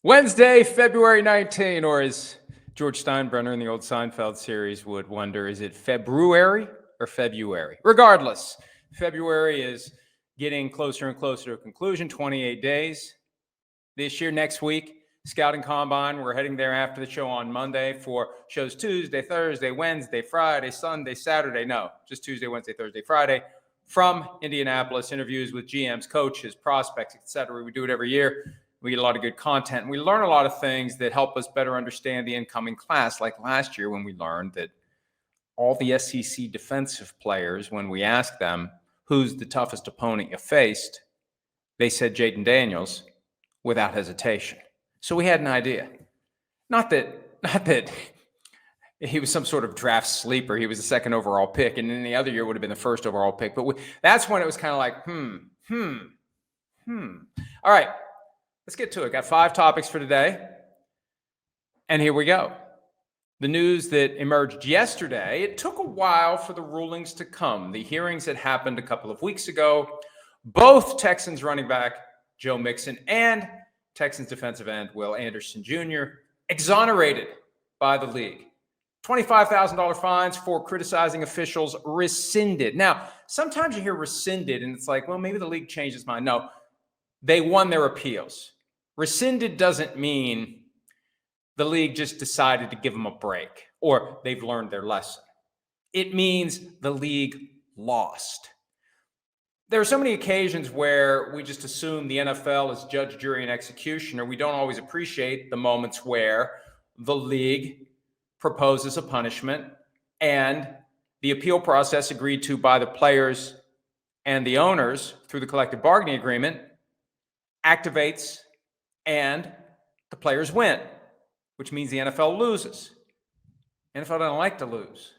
Wednesday, February 19, or as George Steinbrenner in the old Seinfeld series would wonder, is it February or February? Regardless, February is getting closer and closer to a conclusion, 28 days. This year, next week, Scouting Combine, we're heading there after the show on Monday for shows Tuesday, Thursday, Wednesday, Friday, Sunday, Saturday. No, just Tuesday, Wednesday, Thursday, Friday. From Indianapolis, interviews with GMs, coaches, prospects, etc. We do it every year. We get a lot of good content. And we learn a lot of things that help us better understand the incoming class, like last year when we learned that all the SEC defensive players, when we asked them, who's the toughest opponent you faced, they said Jaden Daniels without hesitation. So we had an idea. Not that he was some sort of draft sleeper. He was the second overall pick, and in the other year would have been the first overall pick. But that's when it was kind of like, All right, let's get to it. Got 5 topics for today, and here we go. The news that emerged yesterday, it took a while for the rulings to come. The hearings had happened a couple of weeks ago. Both Texans running back Joe Mixon and Texans defensive end Will Anderson Jr. exonerated by the league. $25,000 fines for criticizing officials rescinded. Now, sometimes you hear rescinded and it's like, well, maybe the league changed its mind. No, they won their appeals. Rescinded doesn't mean the league just decided to give them a break or they've learned their lesson. It means the league lost. There are so many occasions where we just assume the NFL is judge, jury, and executioner. We don't always appreciate the moments where the league proposes a punishment and the appeal process agreed to by the players and the owners through the collective bargaining agreement activates and the players win, which means the NFL loses. The NFL doesn't like to lose,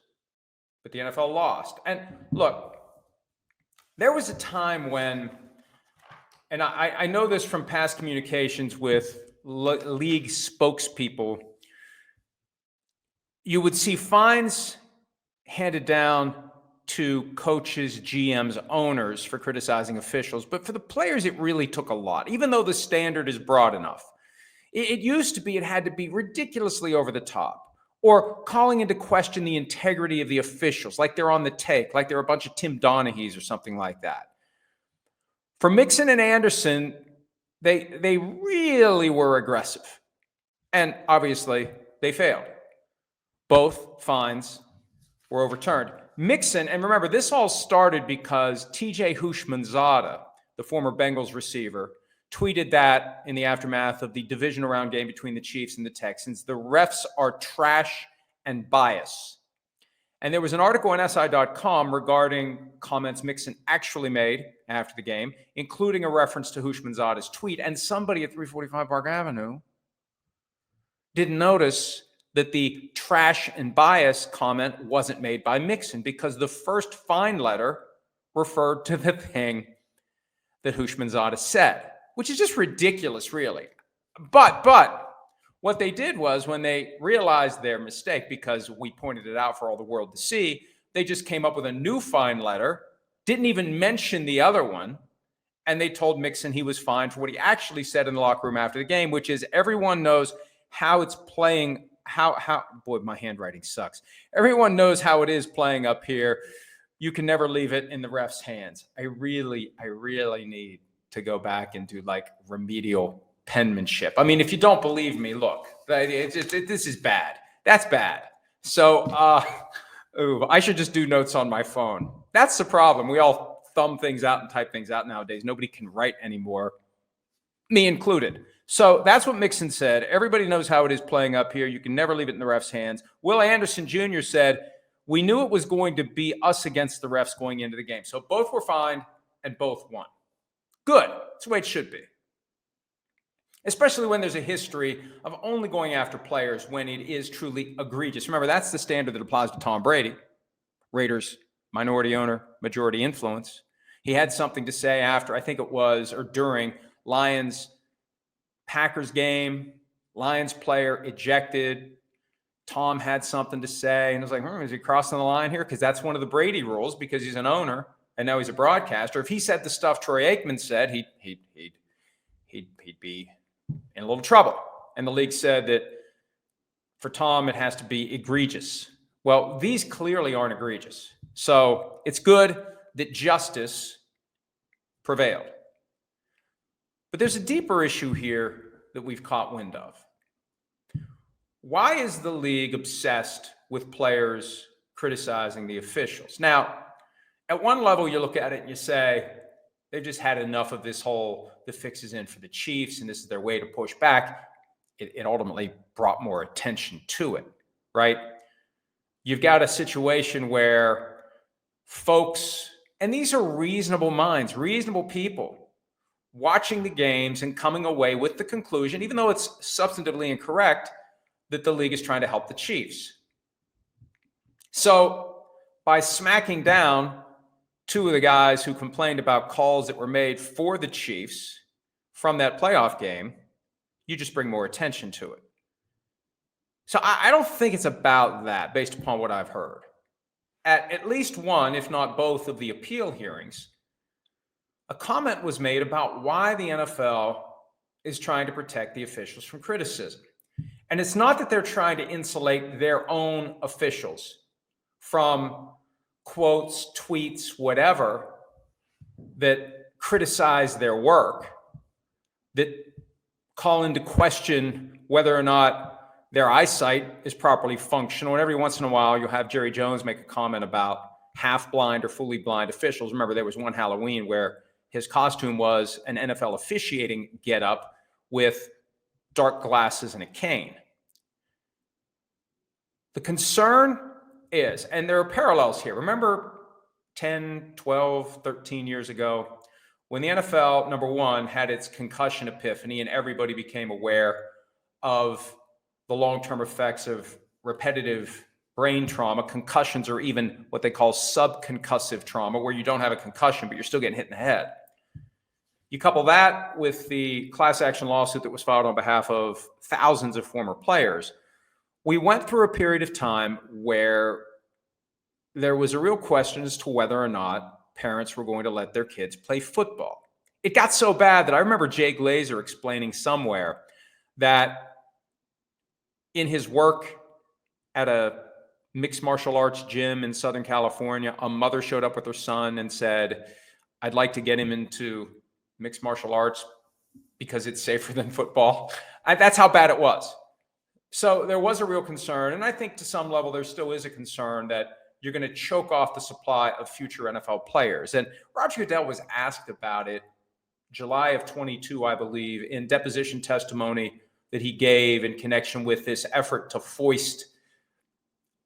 but the NFL lost. And look, there was a time when, and I know this from past communications with league spokespeople, you would see fines handed down to coaches, GMs, owners for criticizing officials. But for the players, it really took a lot, even though the standard is broad enough. It used to be it had to be ridiculously over the top or calling into question the integrity of the officials, like they're on the take, like they're a bunch of Tim Donahues or something like that. For Mixon and Anderson, they really were aggressive. And obviously, they failed. Both fines were overturned. Mixon, and remember, this all started because TJ Houshmandzadeh, the former Bengals receiver, tweeted that in the aftermath of the divisional round game between the Chiefs and the Texans, the refs are trash and biased. And there was an article on SI.com regarding comments Mixon actually made after the game, including a reference to Houshmandzadeh's tweet. And somebody at 345 Park Avenue didn't notice that the trash and bias comment wasn't made by Mixon because the first fine letter referred to the thing that Houshmandzadeh said, which is just ridiculous, really. But what they did was when they realized their mistake, because we pointed it out for all the world to see, they just came up with a new fine letter, didn't even mention the other one, and they told Mixon he was fined for what he actually said in the locker room after the game, which is everyone knows how it's playing, boy, my handwriting sucks. Everyone knows how it is playing up here. You can never leave it in the ref's hands. I really need to go back and do like remedial penmanship. I mean, if you don't believe me, look, this is bad. That's bad. So I should just do notes on my phone. That's the problem. We all thumb things out and type things out nowadays. Nobody can write anymore, me included. So that's what Mixon said. Everybody knows how it is playing up here. You can never leave it in the ref's hands. Will Anderson Jr. said, we knew it was going to be us against the refs going into the game. So both were fined and both won. Good. That's the way it should be. Especially when there's a history of only going after players when it is truly egregious. Remember, that's the standard that applies to Tom Brady. Raiders, minority owner, majority influence. He had something to say after, I think it was, or during Lions-Packers game. Lions player ejected. Tom had something to say. And I was like, is he crossing the line here? Because that's one of the Brady rules because he's an owner. And now he's a broadcaster. If he said the stuff Troy Aikman said, he'd be in a little trouble. And the league said that for Tom, it has to be egregious. Well, these clearly aren't egregious. So it's good that justice prevailed. But there's a deeper issue here that we've caught wind of. Why is the league obsessed with players criticizing the officials? Now, at one level, you look at it and you say, they've just had enough of this whole, the fix is in for the Chiefs, and this is their way to push back. It ultimately brought more attention to it, right? You've got a situation where folks, and these are reasonable minds, reasonable people, watching the games and coming away with the conclusion, even though it's substantively incorrect, that the league is trying to help the Chiefs. So by smacking down two of the guys who complained about calls that were made for the Chiefs from that playoff game, you just bring more attention to it. So I don't think it's about that based upon what I've heard. At least one, if not both, of the appeal hearings, a comment was made about why the NFL is trying to protect the officials from criticism. And it's not that they're trying to insulate their own officials from quotes, tweets, whatever, that criticize their work, that call into question whether or not their eyesight is properly functional. And every once in a while, you'll have Jerry Jones make a comment about half-blind or fully blind officials. Remember, there was one Halloween where his costume was an NFL officiating getup with dark glasses and a cane. The concern is, and there are parallels here. Remember 10, 12, 13 years ago, when the NFL, number one, had its concussion epiphany and everybody became aware of the long-term effects of repetitive brain trauma, concussions, or even what they call subconcussive trauma, where you don't have a concussion, but you're still getting hit in the head. You couple that with the class action lawsuit that was filed on behalf of thousands of former players. We went through a period of time where there was a real question as to whether or not parents were going to let their kids play football. It got so bad that I remember Jay Glazer explaining somewhere that in his work at a mixed martial arts gym in Southern California, a mother showed up with her son and said, I'd like to get him into mixed martial arts because it's safer than football. That's how bad it was. So there was a real concern. And I think to some level, there still is a concern that you're going to choke off the supply of future NFL players. And Roger Goodell was asked about it July of 22, I believe, in deposition testimony that he gave in connection with this effort to foist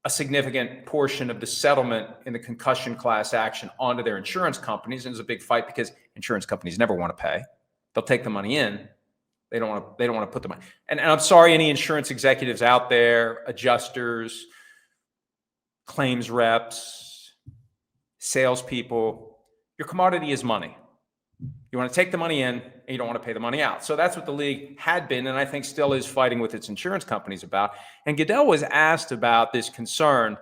a significant portion of the settlement in the concussion class action onto their insurance companies. And it was a big fight because insurance companies never want to pay. They'll take the money in. They don't want to put the money. And I'm sorry, any insurance executives out there, adjusters, claims reps, salespeople, your commodity is money. You want to take the money in and you don't want to pay the money out. So that's what the league had been, and I think still is fighting with its insurance companies about. And Goodell was asked about this concern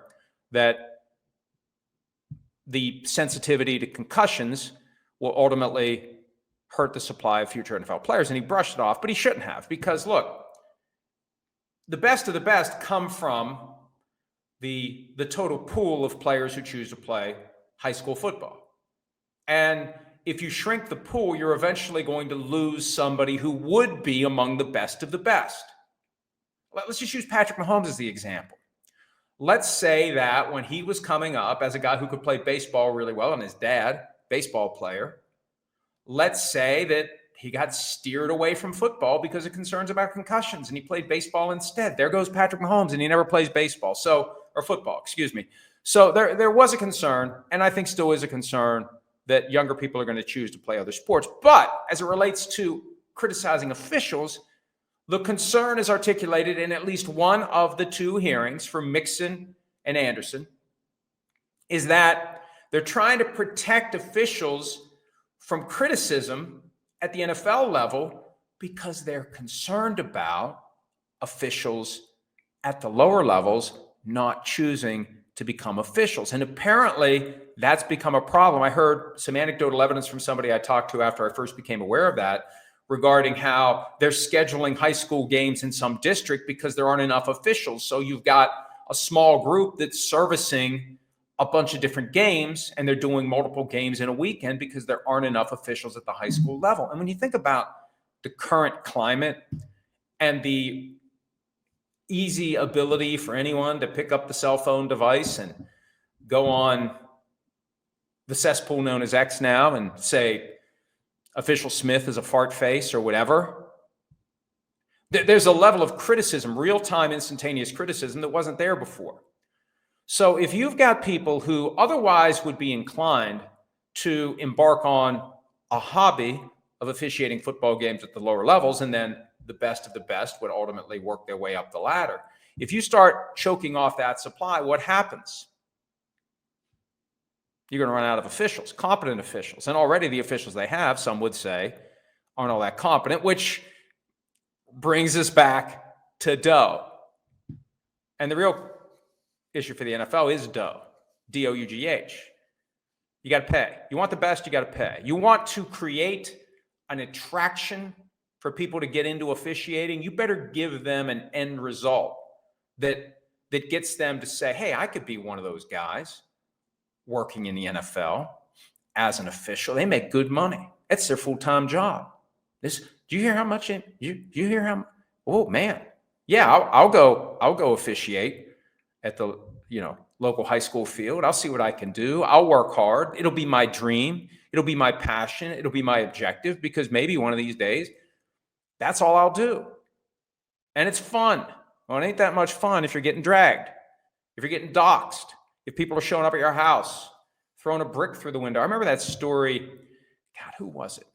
that the sensitivity to concussions will ultimately hurt the supply of future NFL players. And he brushed it off, but he shouldn't have, because look, the best of the best come from the total pool of players who choose to play high school football. And if you shrink the pool, you're eventually going to lose somebody who would be among the best of the best. Let's just use Patrick Mahomes as the example. Let's say that when he was coming up as a guy who could play baseball really well, and his dad, baseball player, let's say that he got steered away from football because of concerns about concussions and he played baseball instead. There goes Patrick Mahomes, and he never plays baseball. Or football, excuse me. So there was a concern, and I think still is a concern, that younger people are going to choose to play other sports. But as it relates to criticizing officials, the concern is articulated in at least one of the two hearings for Mixon and Anderson, is that they're trying to protect officials from criticism at the NFL level because they're concerned about officials at the lower levels not choosing to become officials. And apparently that's become a problem. I heard some anecdotal evidence from somebody I talked to after I first became aware of that, regarding how they're scheduling high school games in some district because there aren't enough officials. So you've got a small group that's servicing a bunch of different games, and they're doing multiple games in a weekend because there aren't enough officials at the high school level. And when you think about the current climate and the easy ability for anyone to pick up the cell phone device and go on the cesspool known as X now and say official Smith is a fart face or whatever, there's a level of criticism, real-time instantaneous criticism, that wasn't there before. So if you've got people who otherwise would be inclined to embark on a hobby of officiating football games at the lower levels, and then the best of the best would ultimately work their way up the ladder, if you start choking off that supply, what happens? You're going to run out of officials, competent officials. And already the officials they have, some would say, aren't all that competent, which brings us back to dough. And the real issue for the NFL is dough, D-O-U-G-H. You got to pay. You want the best, you got to pay. You want to create an attraction for people to get into officiating, you better give them an end result that gets them to say, hey, I could be one of those guys working in the NFL as an official. They make good money. It's their full-time job. Do you hear how much? You hear how? Oh man, yeah. I'll go officiate at the local high school field. I'll see what I can do. I'll work hard. It'll be my dream. It'll be my passion. It'll be my objective, because maybe one of these days, that's all I'll do. And it's fun. Well, it ain't that much fun if you're getting dragged, if you're getting doxxed, if people are showing up at your house, throwing a brick through the window. I remember that story. God, who was it?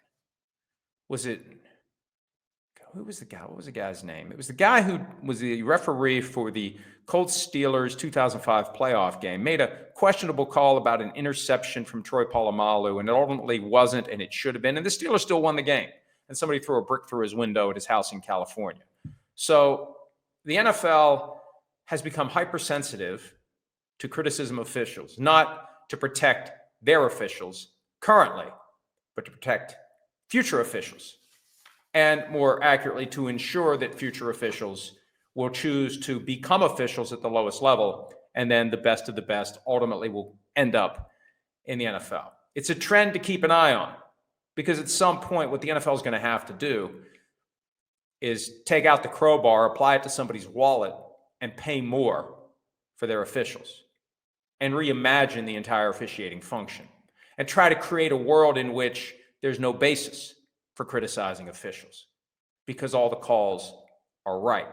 Who was the guy? What was the guy's name? It was the guy who was the referee for the Colts-Steelers 2005 playoff game, made a questionable call about an interception from Troy Polamalu, and it ultimately wasn't, and it should have been. And the Steelers still won the game. And somebody threw a brick through his window at his house in California. So the NFL has become hypersensitive to criticism of officials, not to protect their officials currently, but to protect future officials, and more accurately, to ensure that future officials will choose to become officials at the lowest level, and then the best of the best ultimately will end up in the NFL. It's a trend to keep an eye on, because at some point what the NFL is going to have to do is take out the crowbar, apply it to somebody's wallet, and pay more for their officials, and reimagine the entire officiating function, and try to create a world in which there's no basis for criticizing officials, because all the calls are right.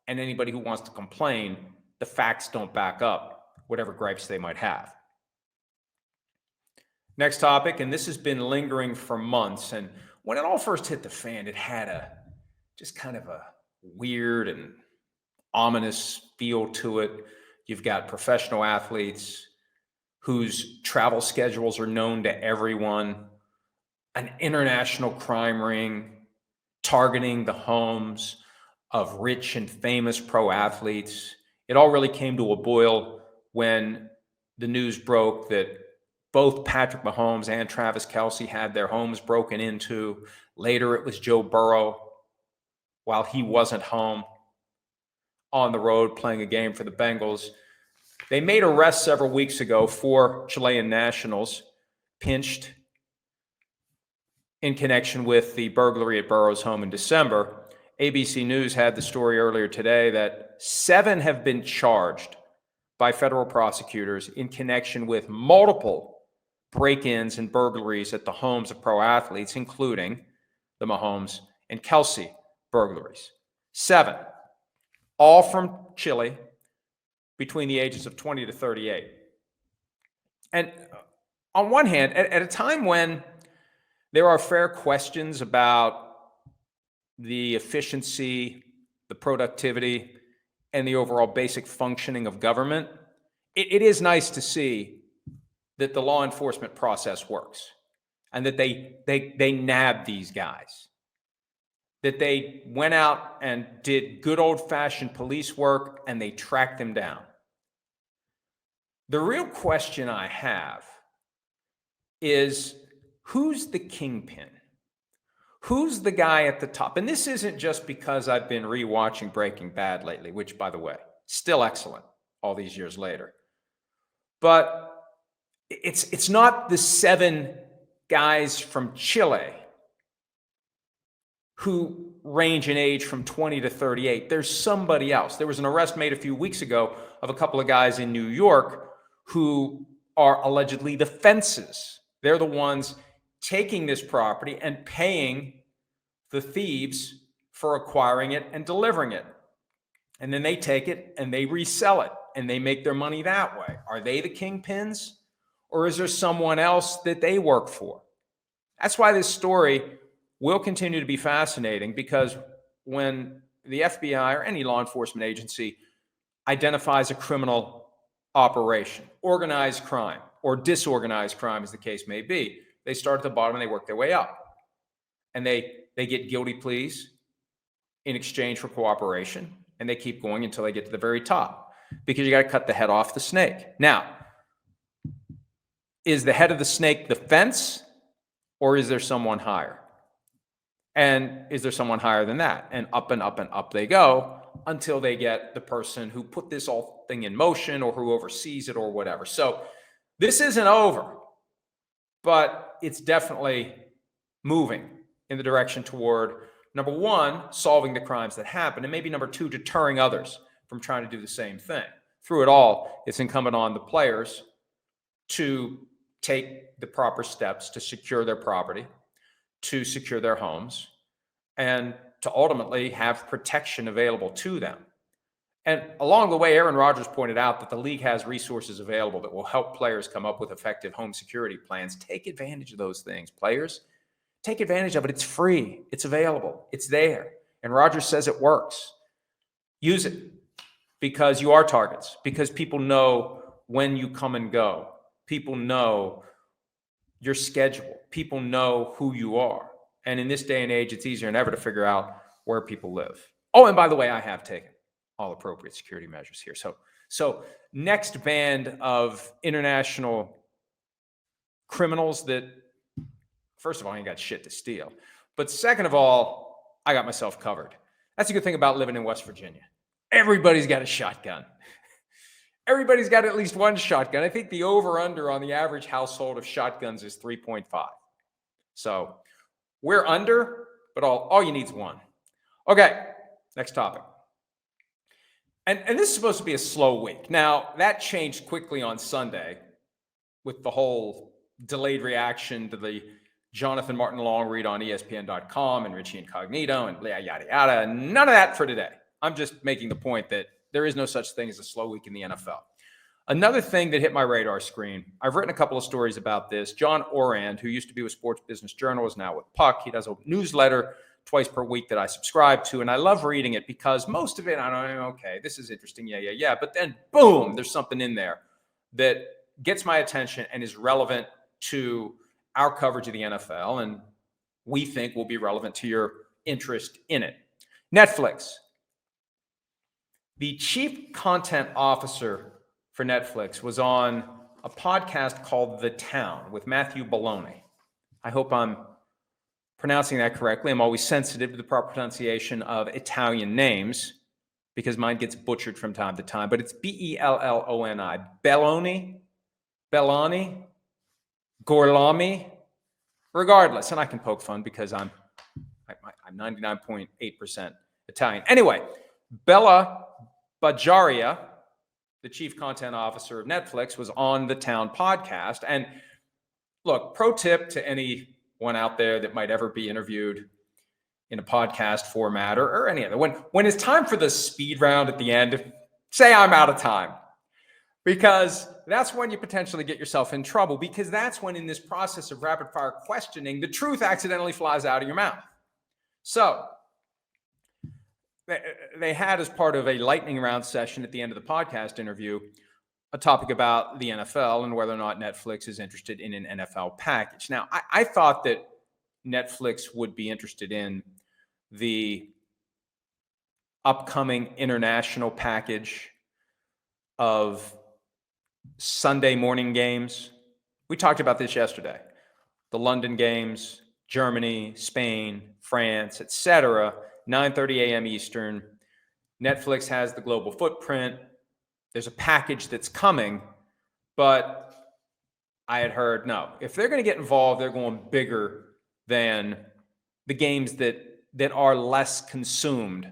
And anybody who wants to complain, the facts don't back up whatever gripes they might have. Next topic, and this has been lingering for months. And when it all first hit the fan, it had just kind of a weird and ominous feel to it. You've got professional athletes whose travel schedules are known to everyone, an international crime ring targeting the homes of rich and famous pro athletes. It all really came to a boil when the news broke that both Patrick Mahomes and Travis Kelce had their homes broken into. Later, it was Joe Burrow, while he wasn't home on the road playing a game for the Bengals. They made arrests several weeks ago, 4 Chilean nationals pinched in connection with the burglary at Burrow's home in December. ABC News had the story earlier today that 7 have been charged by federal prosecutors in connection with multiple break-ins and burglaries at the homes of pro athletes, including the Mahomes and Kelce burglaries. 7, all from Chile, between the ages of 20 to 38. And on one hand, at a time when there are fair questions about the efficiency, the productivity, and the overall basic functioning of government, it is nice to see that the law enforcement process works, and that they nabbed these guys, that they went out and did good old-fashioned police work, and they tracked them down. The real question I have is, who's the kingpin? Who's the guy at the top? And this isn't just because I've been rewatching Breaking Bad lately, which, by the way, still excellent all these years later. But it's not the 7 guys from Chile who range in age from 20 to 38. There's somebody else. There was an arrest made a few weeks ago of a couple of guys in New York who are allegedly the fences. They're the ones taking this property and paying the thieves for acquiring it and delivering it. And then they take it and they resell it and they make their money that way. Are they the kingpins, or is there someone else that they work for? That's why this story will continue to be fascinating, because when the FBI or any law enforcement agency identifies a criminal operation, organized crime or disorganized crime, as the case may be, they start at the bottom and they work their way up. And they get guilty pleas in exchange for cooperation, and they keep going until they get to the very top, because you got to cut the head off the snake. Now, is the head of the snake the fence, or is there someone higher? And is there someone higher than that? And up and up and up they go until they get the person who put this whole thing in motion or who oversees it or whatever. So this isn't over, but it's definitely moving in the direction toward, number one, solving the crimes that happen, and maybe number two, deterring others from trying to do the same thing. Through it all, it's incumbent on the players to take the proper steps to secure their property, to secure their homes, and to ultimately have protection available to them. And along the way, Aaron Rodgers pointed out that the league has resources available that will help players come up with effective home security plans. Take advantage of those things, players. Take advantage of it. It's free. It's available. It's there. And Rodgers says it works. Use it, because you are targets, because people know when you come and go. People know your schedule. People know who you are. And in this day and age, it's easier than ever to figure out where people live. Oh, and by the way, I have taken all appropriate security measures here. So next band of international criminals that, first of all, I ain't got shit to steal. But second of all, I got myself covered. That's a good thing about living in West Virginia. Everybody's got a shotgun. Everybody's got at least one shotgun. I think the over-under on the average household of shotguns is 3.5. So we're under, but all you need is one. Okay, next topic. And this is supposed to be a slow week. Now, that changed quickly on Sunday with the whole delayed reaction to the Jonathan Martin long read on ESPN.com and Richie Incognito and yada, yada. None of that for today. I'm just making the point that there is no such thing as a slow week in the NFL. Another thing that hit my radar screen, I've written a couple of stories about this. John Orand, who used to be with Sports Business Journal, is now with Puck. He does a newsletter twice per week that I subscribe to, and I love reading it because most of it, I don't know, okay, this is interesting, yeah. But then, boom, there's something in there that gets my attention and is relevant to our coverage of the NFL, and we think will be relevant to your interest in it. Netflix. The chief content officer for Netflix was on a podcast called The Town with Matthew Belloni. I hope I'm pronouncing that correctly. I'm always sensitive to the proper pronunciation of Italian names because mine gets butchered from time to time, but it's Belloni, Belloni, Gorlami, regardless. And I can poke fun because I'm 99.8% Italian. Anyway, Bella Bajaria, the chief content officer of Netflix, was on the Town podcast. And look, pro tip to anyone out there that might ever be interviewed in a podcast format or any other, when it's time for the speed round at the end, say I'm out of time, because that's when you potentially get yourself in trouble, because that's when, in this process of rapid fire questioning, the truth accidentally flies out of your mouth. So they had, as part of a lightning round session at the end of the podcast interview, a topic about the NFL and whether or not Netflix is interested in an NFL package. Now, I thought that Netflix would be interested in the upcoming international package of Sunday morning games. We talked about this yesterday. The London games, Germany, Spain, France, etc., 9:30 a.m. Eastern. Netflix has the global footprint. There's a package that's coming, but I had heard, no, if they're going to get involved, they're going bigger than the games that are less consumed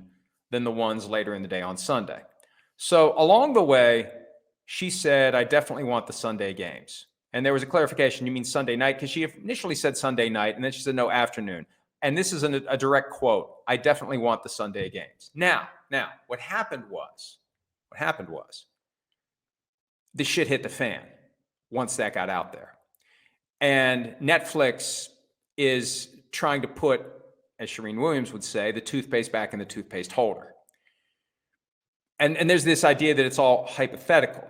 than the ones later in the day on Sunday. So along the way, she said, I definitely want the Sunday games. And there was a clarification. You mean Sunday night? Because she initially said Sunday night, and then she said no, afternoon. And this is a direct quote. I definitely want the Sunday games. Now, what happened was the shit hit the fan once that got out there. And Netflix is trying to put, as Shireen Williams would say, the toothpaste back in the toothpaste holder. And there's this idea that it's all hypothetical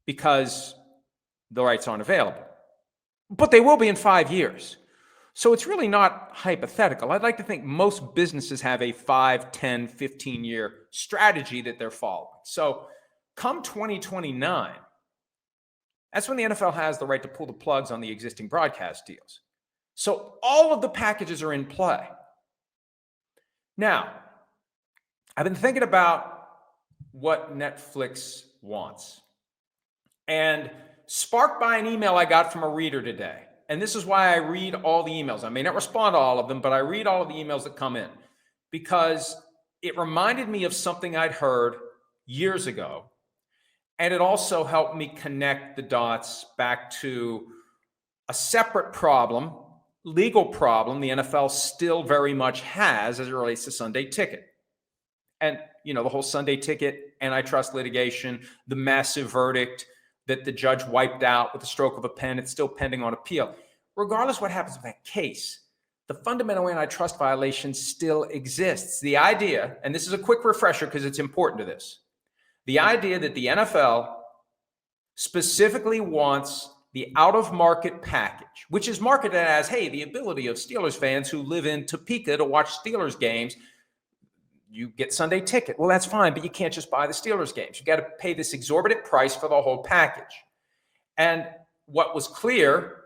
because the rights aren't available. But they will be in 5 years. So it's really not hypothetical. I'd like to think most businesses have a 5, 10, 15-year strategy that they're following. So come 2029, that's when the NFL has the right to pull the plugs on the existing broadcast deals. So all of the packages are in play. Now, I've been thinking about what Netflix wants. And sparked by an email I got from a reader today. And this is why I read all the emails. I may not respond to all of them, but I read all of the emails that come in because it reminded me of something I'd heard years ago. And it also helped me connect the dots back to a separate problem, legal problem the NFL still very much has as it relates to Sunday Ticket. And, the whole Sunday Ticket antitrust litigation, the massive verdict that the judge wiped out with the stroke of a pen, it's still pending on appeal. Regardless of what happens with that case, the fundamental antitrust violation still exists. The idea, and this is a quick refresher because it's important to this, the idea that the NFL specifically wants the out-of-market package, which is marketed as, hey, the ability of Steelers fans who live in Topeka to watch Steelers games, you get Sunday Ticket. Well, that's fine, but you can't just buy the Steelers games. You got to pay this exorbitant price for the whole package. And what was clear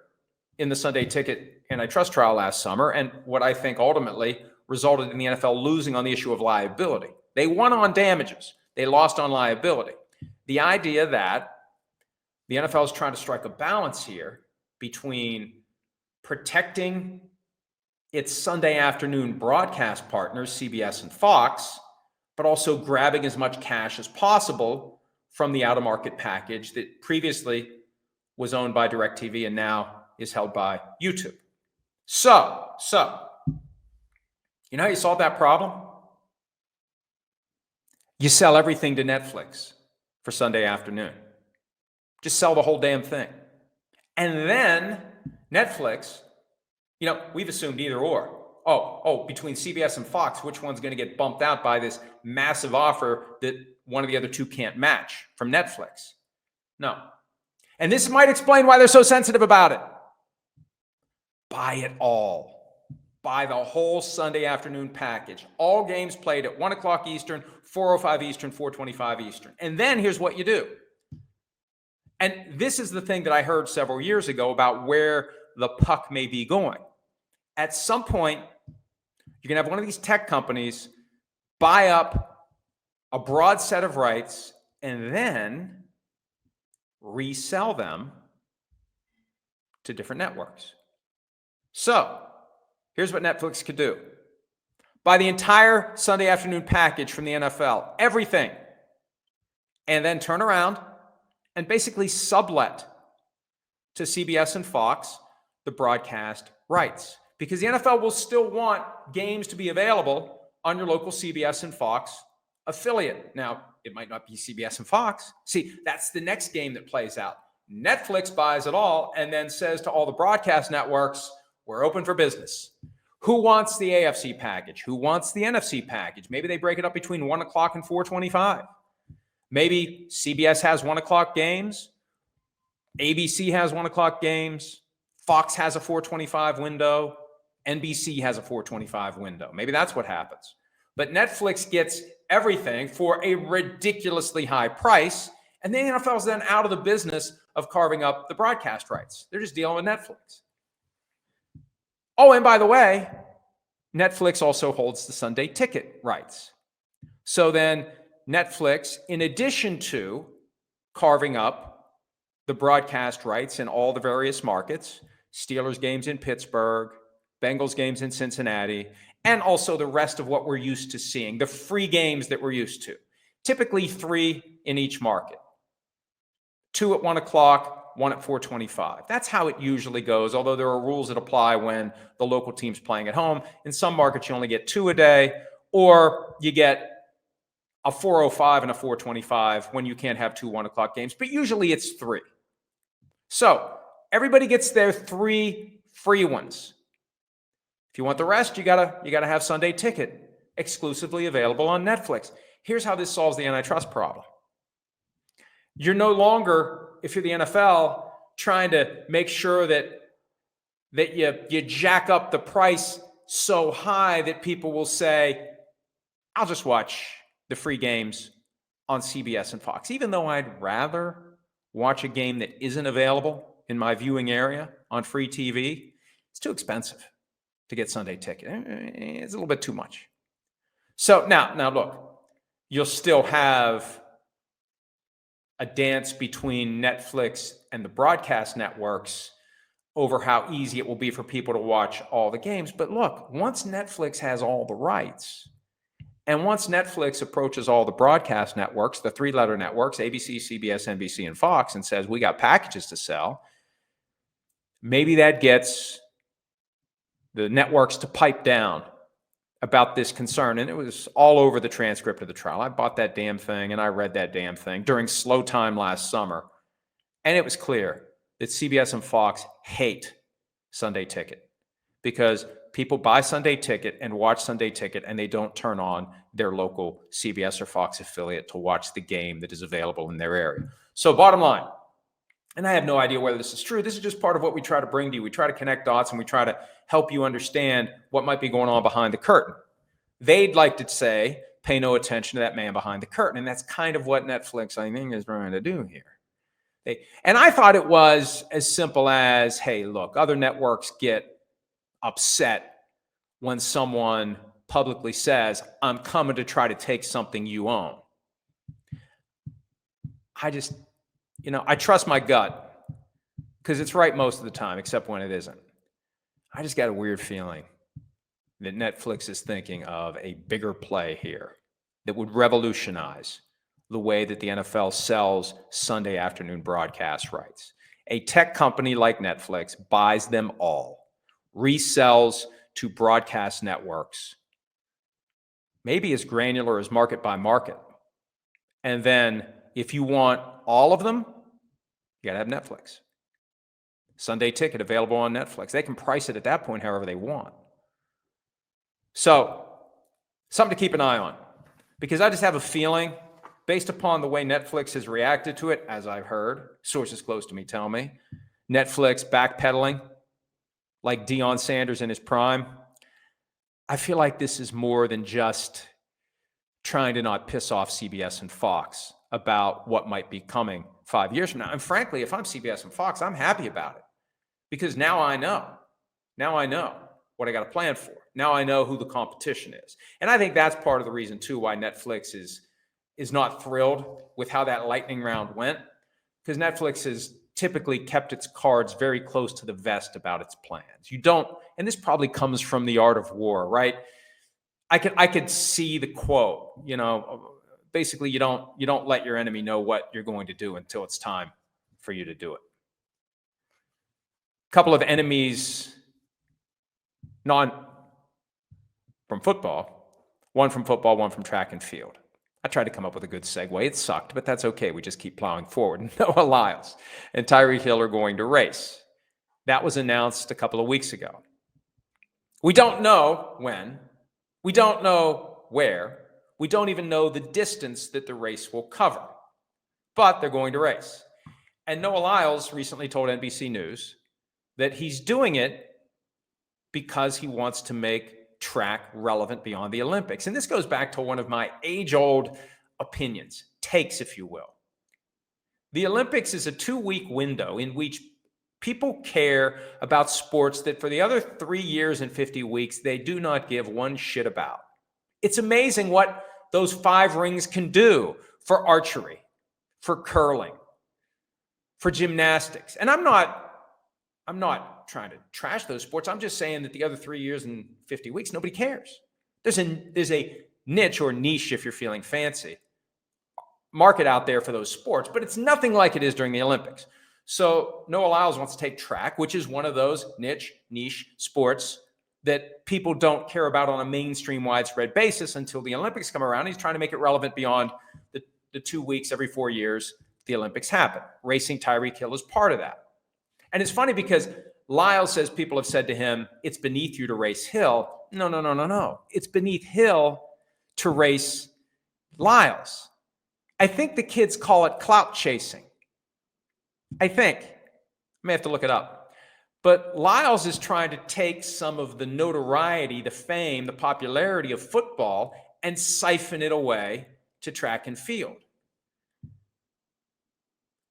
in the Sunday Ticket antitrust trial last summer, and what I think ultimately resulted in the NFL losing on the issue of liability. They won on damages. They lost on liability. The idea that the NFL is trying to strike a balance here between protecting its Sunday afternoon broadcast partners, CBS and Fox, but also grabbing as much cash as possible from the out-of-market package that previously was owned by DirecTV and now is held by YouTube. So, you know how you solve that problem? You sell everything to Netflix for Sunday afternoon. Just sell the whole damn thing. And then Netflix, we've assumed either or. Between CBS and Fox, which one's going to get bumped out by this massive offer that one of the other two can't match from Netflix? No. And this might explain why they're so sensitive about it. Buy it all. Buy the whole Sunday afternoon package. All games played at 1 o'clock Eastern, 4:05 Eastern, 4:25 Eastern. And then here's what you do. And this is the thing that I heard several years ago about where the puck may be going. At some point, you're going to have one of these tech companies buy up a broad set of rights and then resell them to different networks. So here's what Netflix could do. Buy the entire Sunday afternoon package from the NFL, everything, and then turn around and basically sublet to CBS and Fox the broadcast rights. Because the NFL will still want games to be available on your local CBS and Fox affiliate. Now, it might not be CBS and Fox. See, that's the next game that plays out. Netflix buys it all and then says to all the broadcast networks, we're open for business. Who wants the AFC package? Who wants the NFC package? Maybe they break it up between 1 o'clock and 4:25. Maybe CBS has 1 o'clock games. ABC has 1 o'clock games. Fox has a 4:25 window. NBC has a 4:25 window. Maybe that's what happens. But Netflix gets everything for a ridiculously high price. And the NFL is then out of the business of carving up the broadcast rights. They're just dealing with Netflix. Oh, and by the way, Netflix also holds the Sunday ticket rights. So then Netflix, in addition to carving up the broadcast rights in all the various markets, Steelers games in Pittsburgh, Bengals games in Cincinnati, and also the rest of what we're used to seeing, the free games that we're used to. Typically 3 in each market. 2 at 1 o'clock, 1 at 4:25. That's how it usually goes, although there are rules that apply when the local team's playing at home. In some markets, you only get 2 a day, or you get a 4:05 and a 4:25 when you can't have 2 1 o'clock games, but usually it's 3. So everybody gets their 3 free ones. If you want the rest, you gotta have Sunday ticket exclusively available on Netflix. Here's how this solves the antitrust problem. You're no longer, if you're the NFL, trying to make sure that you jack up the price so high that people will say, I'll just watch the free games on CBS and Fox, even though I'd rather watch a game that isn't available in my viewing area on free TV. It's too expensive to get Sunday ticket. It's a little bit too much. So now look, you'll still have a dance between Netflix and the broadcast networks over how easy it will be for people to watch all the games. But look, once Netflix has all the rights, and once Netflix approaches all the broadcast networks, the 3-letter networks, ABC, CBS, NBC, and Fox, and says, we got packages to sell, maybe that gets the networks to pipe down about this concern. And it was all over the transcript of the trial. I bought that damn thing and I read that damn thing during slow time last summer. And it was clear that CBS and Fox hate Sunday ticket because people buy Sunday ticket and watch Sunday ticket and they don't turn on their local CBS or Fox affiliate to watch the game that is available in their area. So bottom line, and I have no idea whether this is true. This is just part of what we try to bring to you. We try to connect dots and we try to help you understand what might be going on behind the curtain. They'd like to say, pay no attention to that man behind the curtain. And that's kind of what Netflix, I think, is trying to do here. And I thought it was as simple as, hey, look, other networks get upset when someone publicly says, I'm coming to try to take something you own. I trust my gut because it's right most of the time, except when it isn't. I just got a weird feeling that Netflix is thinking of a bigger play here that would revolutionize the way that the NFL sells Sunday afternoon broadcast rights. A tech company like Netflix buys them all, resells to broadcast networks, maybe as granular as market by market. And then if you want all of them, you got to have Netflix. Sunday ticket available on Netflix. They can price it at that point however they want. So, something to keep an eye on. Because I just have a feeling, based upon the way Netflix has reacted to it, as I've heard, sources close to me tell me, Netflix backpedaling like Deion Sanders in his prime. I feel like this is more than just trying to not piss off CBS and Fox about what might be coming 5 years from now. And frankly, if I'm CBS and Fox, I'm happy about it because now I know. Now I know what I got to plan for. Now I know who the competition is. And I think that's part of the reason, too, why Netflix is not thrilled with how that lightning round went, because Netflix has typically kept its cards very close to the vest about its plans. You don't, and this probably comes from The Art of War, right? I could see the quote, basically you don't let your enemy know what you're going to do until it's time for you to do it. A couple of enemies, from football, one from track and field. I tried to come up with a good segue. It sucked, but that's okay. We just keep plowing forward. Noah Lyles and Tyreek Hill are going to race. That was announced a couple of weeks ago. We don't know when. We don't know where. We don't even know the distance that the race will cover. But they're going to race. And Noah Lyles recently told NBC News that he's doing it because he wants to make track relevant beyond the Olympics. And this goes back to one of my age-old opinions, takes, if you will. The Olympics is a 2-week window in which People care about sports that for the other 3 years and 50 weeks, they do not give one shit about. It's amazing what those 5 rings can do for archery, for curling, for gymnastics. And I'm not trying to trash those sports. I'm just saying that the other 3 years and 50 weeks, nobody cares. There's a niche or niche, if you're feeling fancy, market out there for those sports, but it's nothing like it is during the Olympics. So Noah Lyles wants to take track, which is one of those niche sports that people don't care about on a mainstream, widespread basis until the Olympics come around. He's trying to make it relevant beyond the 2 weeks every 4 years the Olympics happen. Racing Tyreek Hill is part of that. And it's funny because Lyles says people have said to him, it's beneath you to race Hill. No. It's beneath Hill to race Lyles. I think the kids call it clout chasing. I think. I may have to look it up. But Lyles is trying to take some of the notoriety, the fame, the popularity of football and siphon it away to track and field.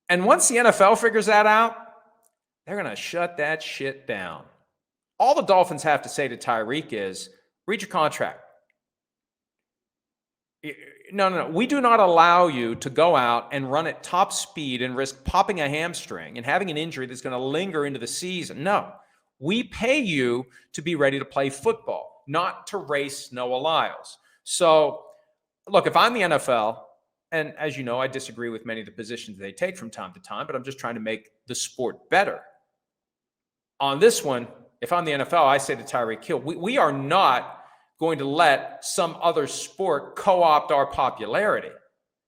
And once the NFL figures that out, they're going to shut that shit down. All the Dolphins have to say to Tyreek is, read your contract. No. We do not allow you to go out and run at top speed and risk popping a hamstring and having an injury that's going to linger into the season. No. We pay you to be ready to play football, not to race Noah Lyles. So, look, if I'm the NFL, and as you know, I disagree with many of the positions they take from time to time, but I'm just trying to make the sport better. On this one, if I'm the NFL, I say to Tyreek Hill, we are not going to let some other sport co-opt our popularity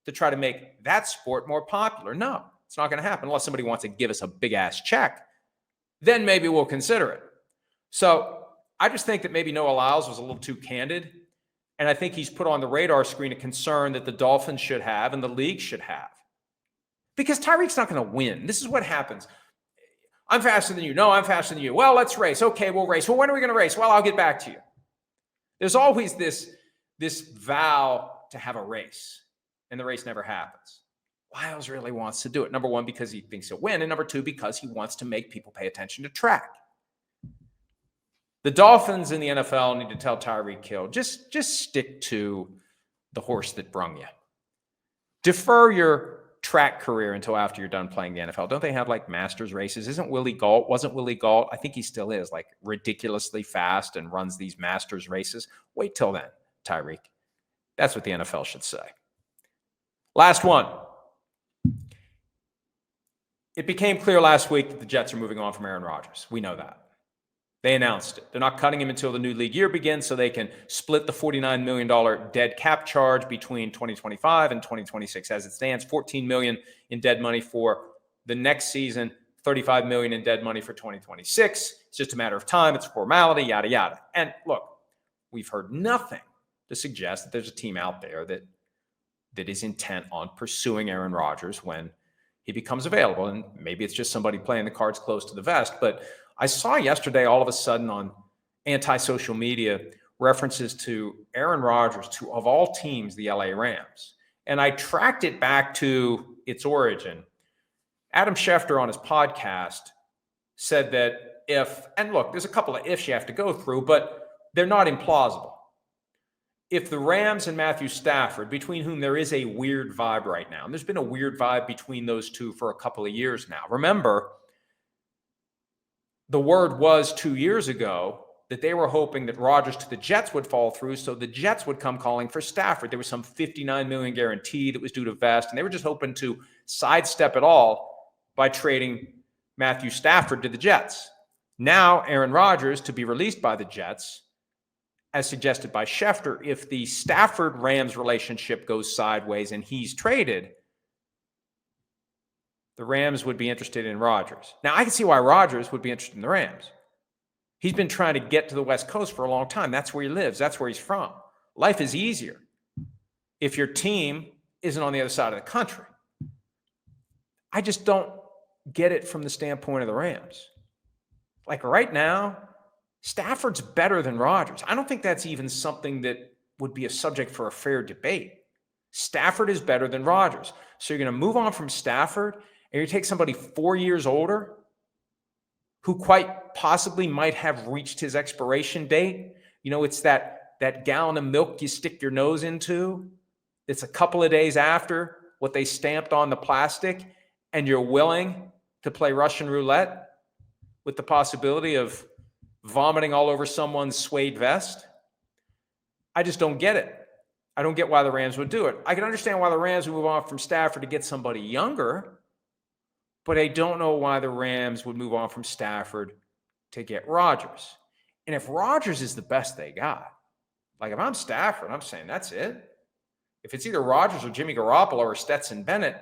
to try to make that sport more popular. No, it's not going to happen unless somebody wants to give us a big-ass check. Then maybe we'll consider it. So I just think that maybe Noah Lyles was a little too candid, and I think he's put on the radar screen a concern that the Dolphins should have and the league should have. Because Tyreek's not going to win. This is what happens. I'm faster than you. No, I'm faster than you. Well, let's race. Okay, we'll race. Well, when are we going to race? Well, I'll get back to you. There's always this vow to have a race, and the race never happens. Lyles really wants to do it. Number one, because he thinks he'll win, and number two, because he wants to make people pay attention to track. The Dolphins and the NFL need to tell Tyreek Hill, just stick to the horse that brung you. Defer your track career until after you're done playing the NFL. Don't they have like masters races? Wasn't Willie Gault, I think he still is, like ridiculously fast and runs these masters races? Wait till then, Tyreek. That's what the NFL should say. Last one. It became clear last week that the Jets are moving on from Aaron Rodgers. We know that. They announced it. They're not cutting him until the new league year begins so they can split the $49 million dead cap charge between 2025 and 2026. As it stands, $14 million in dead money for the next season, $35 million in dead money for 2026. It's just a matter of time. It's a formality, yada, yada. And look, we've heard nothing to suggest that there's a team out there that is intent on pursuing Aaron Rodgers when he becomes available. And maybe it's just somebody playing the cards close to the vest, but I saw yesterday all of a sudden on anti-social media references to Aaron Rodgers to, of all teams, the LA Rams. And I tracked it back to its origin. Adam Schefter on his podcast said that and look, there's a couple of ifs you have to go through, but they're not implausible. If the Rams and Matthew Stafford, between whom there is a weird vibe right now, and there's been a weird vibe between those two for a couple of years now. Remember, the word was 2 years ago that they were hoping that Rodgers to the Jets would fall through, so the Jets would come calling for Stafford. There was some $59 million guarantee that was due to vest, and they were just hoping to sidestep it all by trading Matthew Stafford to the Jets. Now, Aaron Rodgers to be released by the Jets, as suggested by Schefter, if the Stafford-Rams relationship goes sideways and he's traded, the Rams would be interested in Rodgers. Now, I can see why Rodgers would be interested in the Rams. He's been trying to get to the West Coast for a long time. That's where he lives. That's where he's from. Life is easier if your team isn't on the other side of the country. I just don't get it from the standpoint of the Rams. Like right now, Stafford's better than Rodgers. I don't think that's even something that would be a subject for a fair debate. Stafford is better than Rodgers. So you're going to move on from Stafford and you take somebody 4 years older? who quite possibly might have reached his expiration date. You know, it's that gallon of milk you stick your nose into. It's a couple of days after what they stamped on the plastic, and you're willing to play Russian roulette with the possibility of vomiting all over someone's suede vest. I just don't get it. I don't get why the Rams would do it. I can understand why the Rams would move on from Stafford to get somebody younger, but I don't know why the Rams would move on from Stafford to get Rodgers. And if Rodgers is the best they got, like if I'm Stafford, I'm saying that's it. If it's either Rodgers or Jimmy Garoppolo or Stetson Bennett,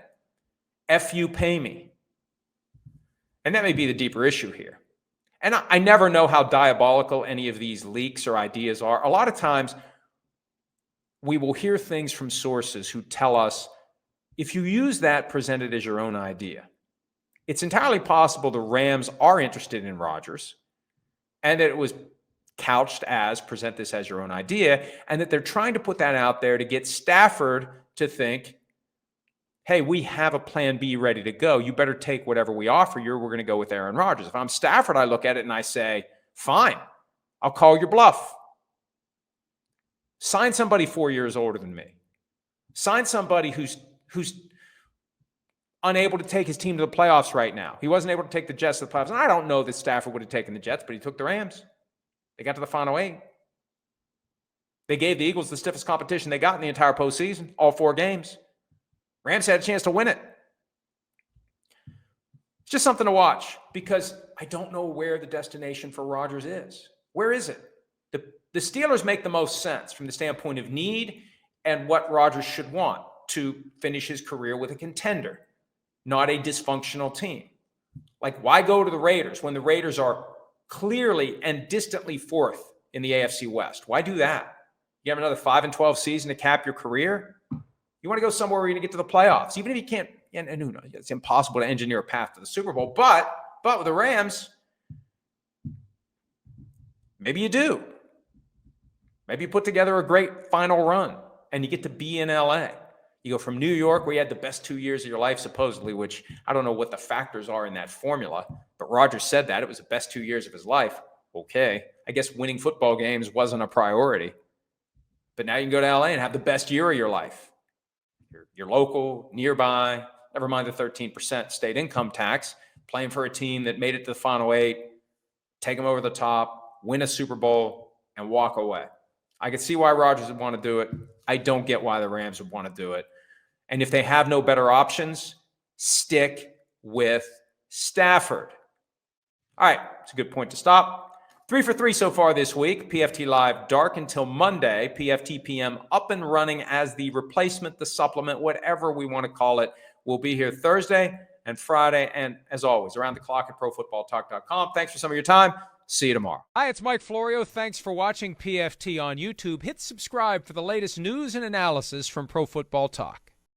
F you, pay me. And that may be the deeper issue here. And I never know how diabolical any of these leaks or ideas are. A lot of times we will hear things from sources who tell us, if you use that, present it as your own idea. It's entirely possible the Rams are interested in Rodgers and that it was couched as present this as your own idea, and that they're trying to put that out there to get Stafford to think, hey, we have a plan B ready to go. You better take whatever we offer you. We're going to go with Aaron Rodgers. If I'm Stafford, I look at it and I say, fine, I'll call your bluff. Sign somebody 4 years older than me. Sign somebody who's unable to take his team to the playoffs right now. He wasn't able to take the Jets to the playoffs. And I don't know that Stafford would have taken the Jets, but he took the Rams. They got to the final 8. They gave the Eagles the stiffest competition they got in the entire postseason, all 4 games. Rams had a chance to win it. It's just something to watch because I don't know where the destination for Rodgers is. Where is it? The Steelers make the most sense from the standpoint of need and what Rodgers should want to finish his career with a contender, not a dysfunctional team. Like, why go to the Raiders when the Raiders are clearly and distantly 4th in the AFC West? Why do that? You have another 5-12 season to cap your career? You want to go somewhere where you're going to get to the playoffs, even if you can't, and who knows, it's impossible to engineer a path to the Super Bowl, but with the Rams, maybe you do. Maybe you put together a great final run and you get to be in LA. You go from New York, where you had the best 2 years of your life, supposedly, which I don't know what the factors are in that formula, but Rodgers said that it was the best 2 years of his life. Okay, I guess winning football games wasn't a priority, but now you can go to LA and have the best year of your life. You're local, nearby, never mind the 13% state income tax, playing for a team that made it to the final 8, take them over the top, win a Super Bowl, and walk away. I could see why Rodgers would want to do it. I don't get why the Rams would want to do it. And if they have no better options, stick with Stafford. All right, it's a good point to stop. 3 for 3 so far this week. PFT Live dark until Monday. PFT PM up and running as the replacement, the supplement, whatever we want to call it. We'll be here Thursday and Friday. And as always, around the clock at ProFootballTalk.com. Thanks for some of your time. See you tomorrow. Hi, it's Mike Florio. Thanks for watching PFT on YouTube. Hit subscribe for the latest news and analysis from Pro Football Talk.